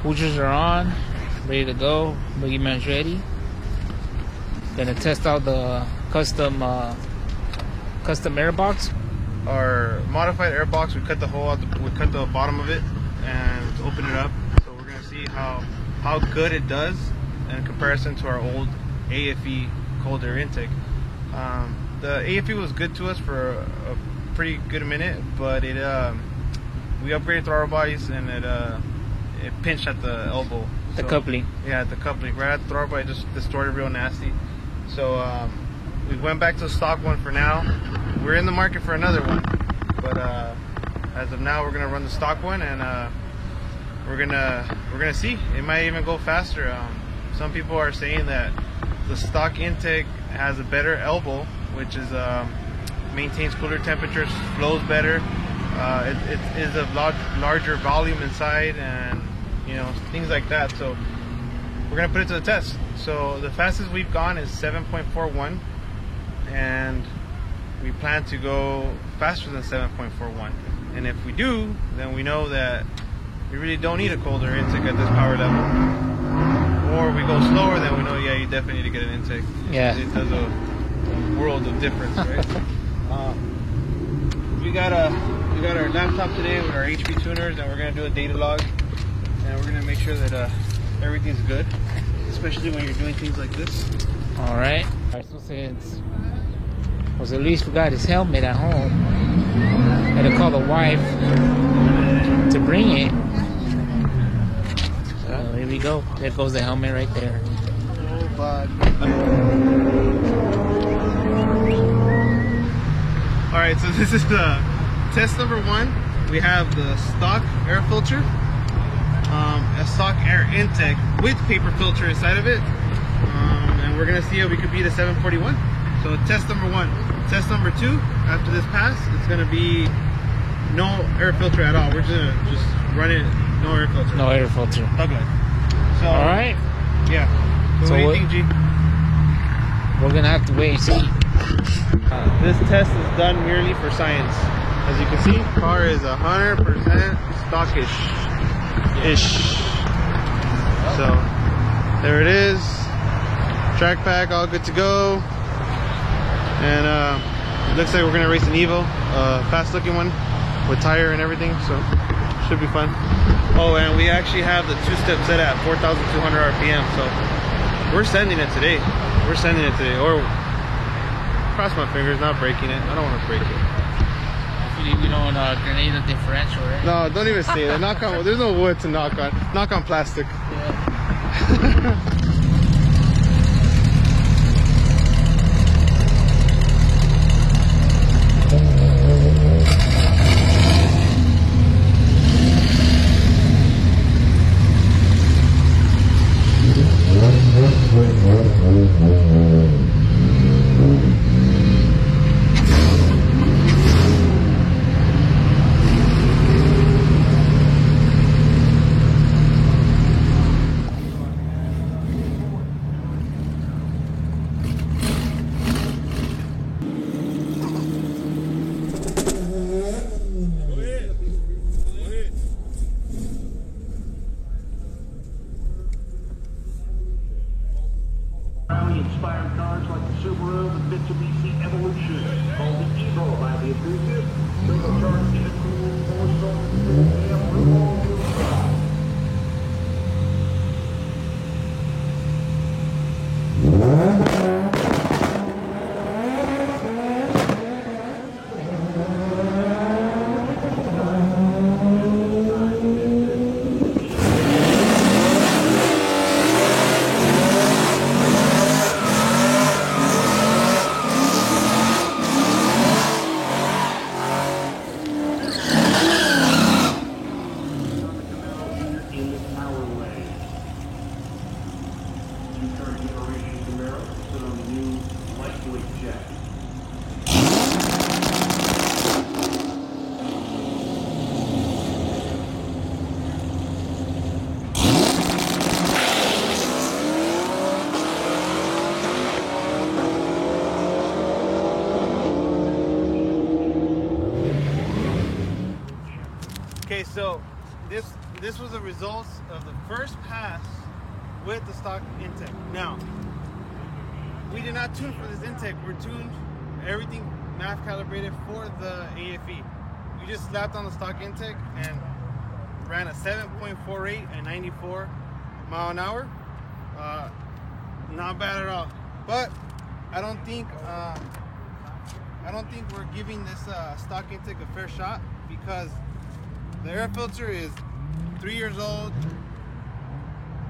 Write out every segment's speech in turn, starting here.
Boosters are on, ready to go. Boogeyman's ready. Gonna test out the custom air box. Our modified air box, we cut the hole out, we cut the bottom of it and to open it up. So we're gonna see how good it does in comparison to our old AFE cold air intake. The AFE was good to us for a pretty good minute, but we upgraded throttle bodies and it pinched at the elbow. The coupling. Yeah, the coupling. Right at the throttle body, just distorted real nasty. So we went back to the stock one for now. We're in the market for another one, but as of now, we're gonna run the stock one, and we're gonna see. It might even go faster. Some people are saying that the stock intake has a better elbow, which is maintains cooler temperatures, flows better. It is a larger volume inside, and things like that. So we're gonna put it to the test. So the fastest we've gone is 7.41, and we plan to go faster than 7.41. And if we do, then we know that we really don't need a colder intake at this power level. Or we go slower, then we know, yeah, you definitely need to get an intake. Yeah. It does a world of difference, right? We got our laptop today with our HP tuners, and we're gonna do a data log, and we're gonna make sure that everything's good, especially when you're doing things like this. All right. So since Jose Luis forgot his helmet at home, had to call the wife to bring it. So here we go. There goes the helmet right there. Oh, bud. All right, so this is the test number one. We have the stock air filter, a stock air intake with paper filter inside of it, and we're gonna see if we could beat a 741. So test number one. Test number two, after this pass, it's gonna be no air filter at all. We're gonna just run it, no air filter. No air filter. Okay. So, all right. Yeah. So what do you think, G? We're gonna have to wait and see. This test is done merely for science. As you can see, the car is 100% stockish. So there it is. Track pack, all good to go. And it looks like we're gonna race an Evo, fast looking one with tire and everything, so should be fun. Oh, and we actually have the two-step set at 4,200 RPM, so we're sending it today. Or cross my fingers, not breaking it. I don't want to break it. Hopefully we don't grenade the differential, right? No, don't even say that. Knock on. There's no wood to knock on. Knock on plastic. Yeah. Inspired cars like the Subaru and Mitsubishi Evolution, called the Evo by the enthusiasts, turbocharged intercooled four-cylinder rear-wheel drive. Okay, so this was the results of the first pass with the stock intake. Now, we did not tune for this intake. We're tuned, everything math calibrated for the AFE. We just slapped on the stock intake and ran a 7.48 at 94 mile an hour. Not bad at all. But I don't think we're giving this stock intake a fair shot, because the air filter is 3 years old.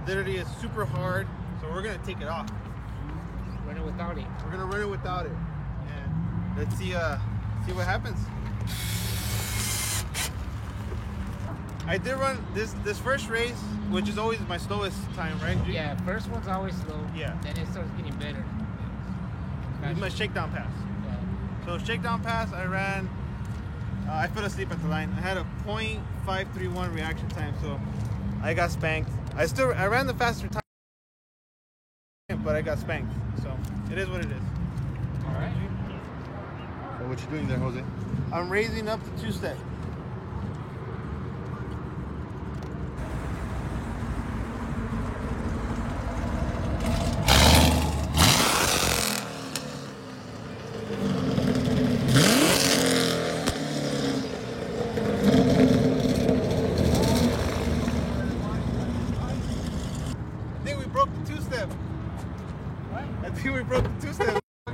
Literally, it's super hard. So we're gonna take it off. Run it without it. We're gonna run it without it, and let's see what happens. I did run this first race, which is always my slowest time, right? Yeah, first one's always slow. Yeah. Then it starts getting better. It's my shakedown pass. Yeah. So shakedown pass, I ran. I fell asleep at the line. I had a .531 reaction time, so I got spanked. I ran the faster time, but I got spanked. So it is what it is. All right. So what you doing there, Jose? I'm raising up the two-step. I think we broke the two-step. I'm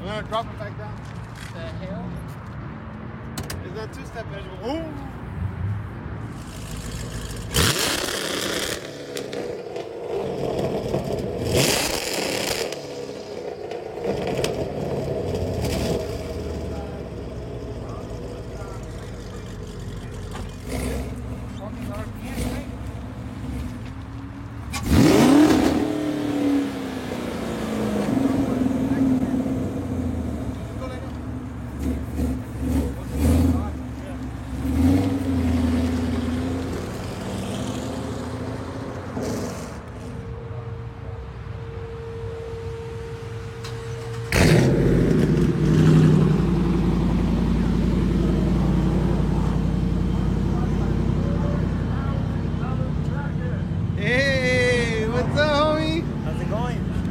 gonna drop it back down. The hell? Is that two-step measure? Ooh!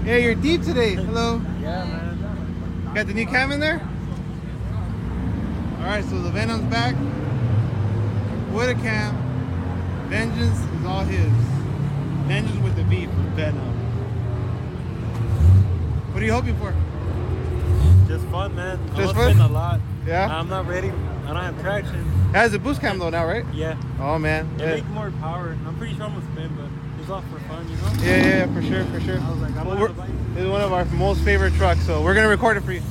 Yeah, you're deep today. Hello. Yeah, man. Got the new cam in there? Alright, so the Venom's back with a cam. Vengeance is all his. Vengeance with the V for Venom. What are you hoping for? Just fun, man. Just I'm fun? a lot. Yeah? I'm not ready. I don't have traction. It has a boost cam though now, right? Yeah. Oh man. It Yeah. makes more power. I'm pretty sure I'm gonna spin, but it's all for fun, you know? Yeah, for sure. I was like, I'm not a bike. This is one of our most favorite trucks, so we're gonna record it for you.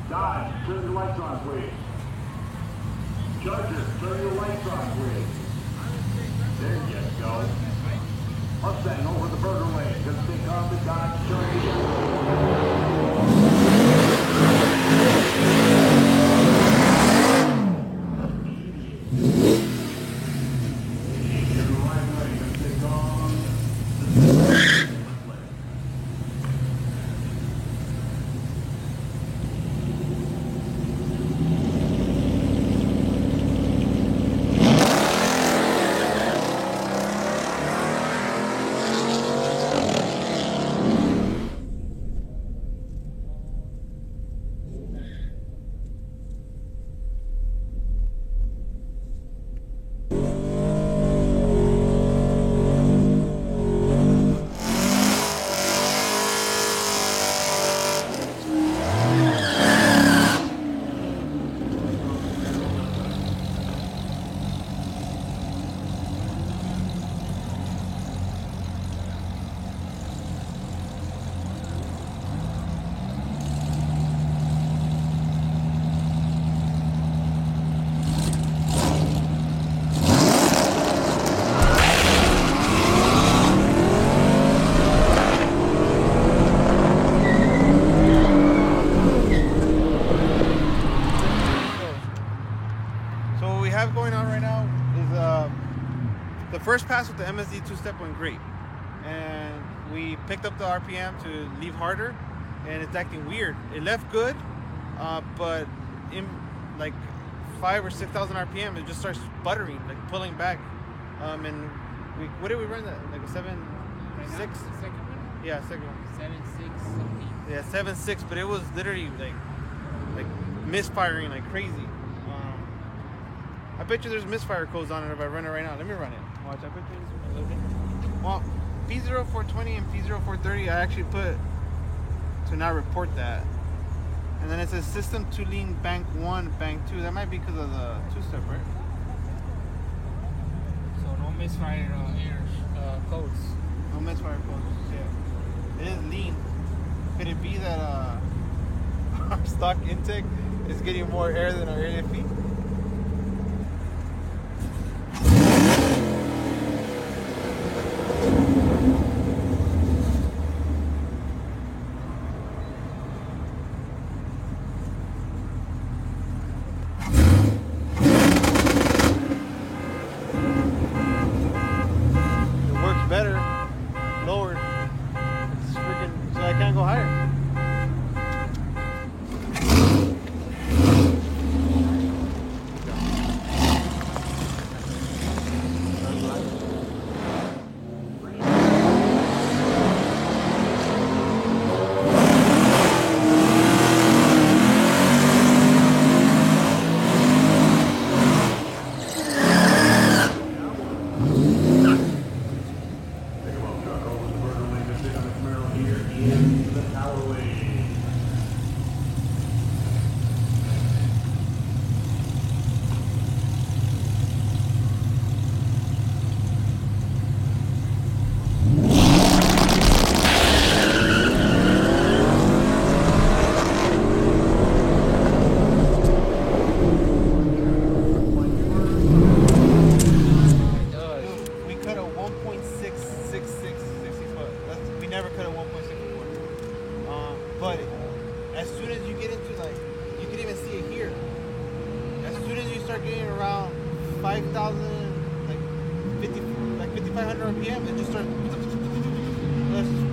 Dodge, turn your lights on, please. Charger, turn your lights on, please. There you go. Mustang over the burger lane. Just take off the Dodge Charger. first pass with the MSD two-step went great, and we picked up the RPM to leave harder, and it's acting weird. It left good, but in like 5,000 or 6,000 RPM, it just starts sputtering, like pulling back. And what did we run that? Like a 7.6? The second one? Yeah, second one. 7.6 something. Yeah, 7.6, but it was literally like misfiring like crazy. I bet you there's misfire codes on it if I run it right now. Let me run it. Watch, I bet you there's a little bit. Well, P0420 and P0430 I actually put to not report that. And then it says system to lean bank 1, bank 2. That might be because of the two-step, right? So no misfire codes. No misfire codes. Yeah. It is lean. Could it be that our stock intake is getting more air than our AFE? But as soon as you get into you can even see it here. As soon as you start getting around 5,000, like 5,500 RPM, it just starts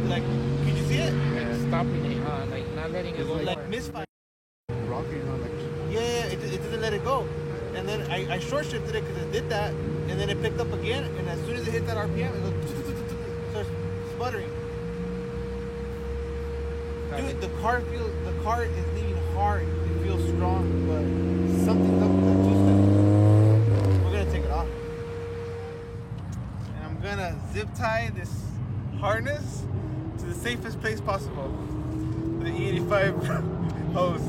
like, can you see it? Yeah, stopping it, like not letting it go. Like misfire. Rocking on like. Yeah, it doesn't let it go. And then I short shifted it because it did that, and then it picked up again, and as soon as it hit that RPM, it goes, starts sputtering. Dude, the car is leaning hard. It feels strong, but something's up with that two-step. We're gonna take it off, and I'm gonna zip tie this harness to the safest place possible. The E85 hose.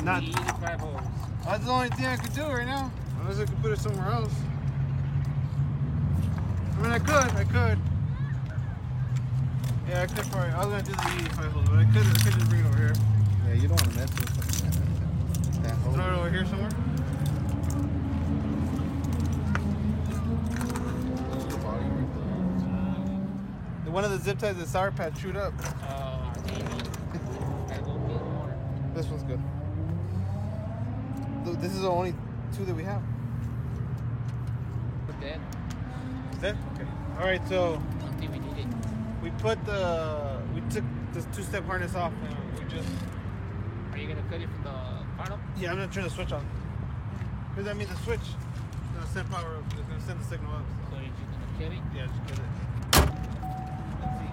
Not. E85 holes. That's the only thing I could do right now. Unless I could put it somewhere else. I mean, I could. Yeah, I could probably. I was gonna do the E85 hole, but I could just bring it over here. Yeah, you don't want to mess with that hole. Throw it over here somewhere. One of the zip ties, the sour patch chewed up. Maybe. That will be more. This one's good. This is the only two that we have. Put that. Is that? Okay. All right, so I don't think we need it. we took this two-step harness off, and we just. Are you gonna cut it from the bottom? Yeah, I'm gonna turn the switch on. Because that means the switch is gonna send power up. It's gonna send the signal up. So you're just gonna cut it? Yeah, just get it. Let's see.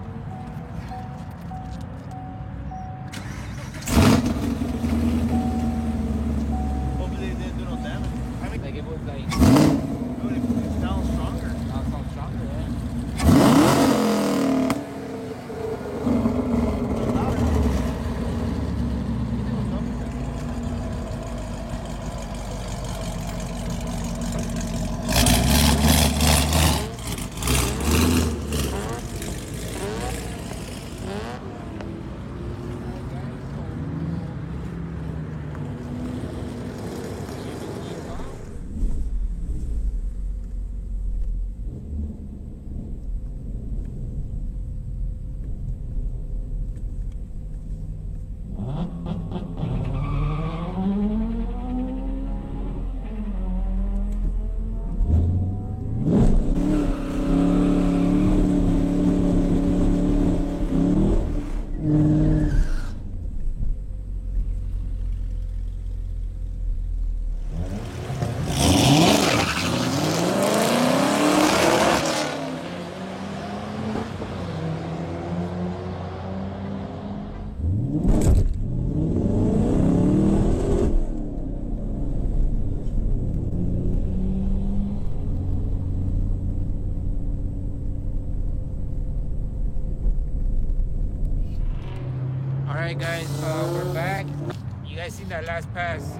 Hopefully they didn't do no damage. I mean, Like it was like, it sounds stronger. now it sounds stronger, yeah? Louder. Alright guys, we're back. You guys seen that last pass.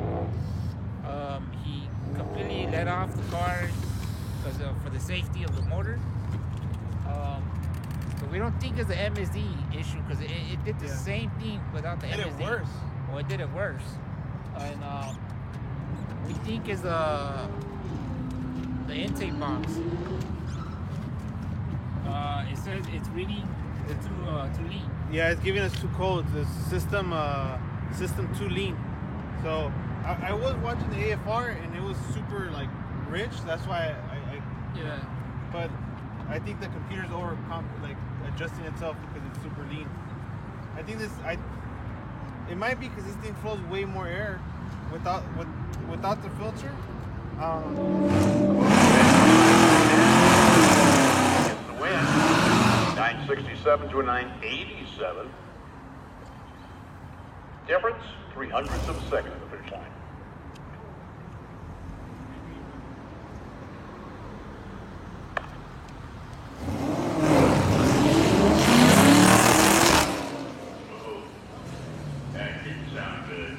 He completely let off the car because for the safety of the motor. But we don't think it's the MSD issue because it did the same thing without the MSD. It did it worse. Well, it did it worse. And we think is the intake box. It says it's really too lean. Yeah, it's giving us two codes. The system too lean. So I was watching the AFR and it was super like rich. That's why Yeah. But I think the computer's adjusting itself because it's super lean. I think it might be because this thing flows way more air without the filter. It's the win. 967 to a 987. Difference, 0.03 of a second at the finish line. That didn't sound good.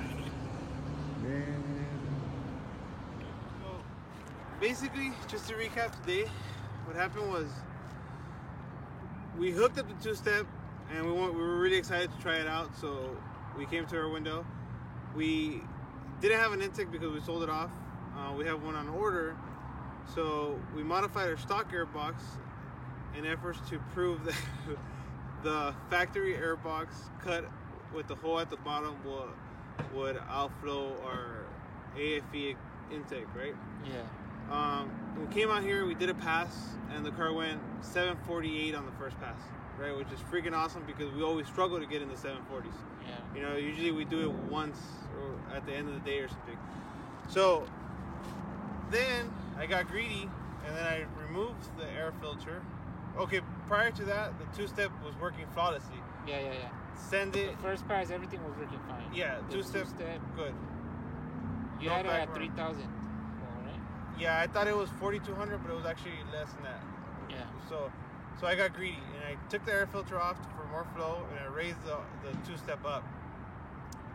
So basically, just to recap today, what happened was we hooked up the two-step and we were really excited to try it out. So we came to our window. We didn't have an intake because we sold it off. We have one on order. So we modified our stock airbox in efforts to prove that the factory airbox cut with the hole at the bottom would outflow our AFE intake, right? Yeah. We came out here, we did a pass, and the car went 748 on the first pass, right? Which is freaking awesome because we always struggle to get in the 740s. Yeah. You know, usually we do it once or at the end of the day or something. So then I got greedy and then I removed the air filter. Okay, prior to that, the two-step was working flawlessly. Yeah. Send it. The first pass, everything was working fine. Yeah, The two-step, good. You No had it back at run. 3,000. Right? Yeah, I thought it was 4,200, but it was actually less than that. Yeah. So I got greedy and I took the air filter off for more flow and I raised the two-step up.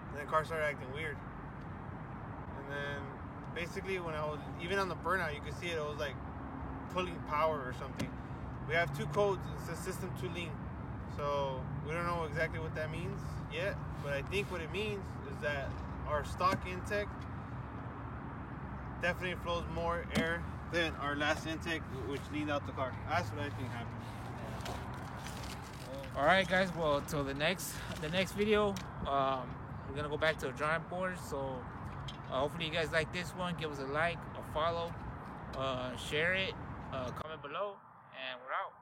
And then the car started acting weird. And then basically when I was, even on the burnout, you could see it was like pulling power or something. We have two codes. It says system too lean. So we don't know exactly what that means yet, but I think what it means is that our stock intake definitely flows more air than our last intake, which leaned out the car. That's what I think happened. All right, guys. Well, till the next video, we're gonna go back to the drawing board. So hopefully you guys like this one. Give us a like, a follow, share it, comment below, and we're out.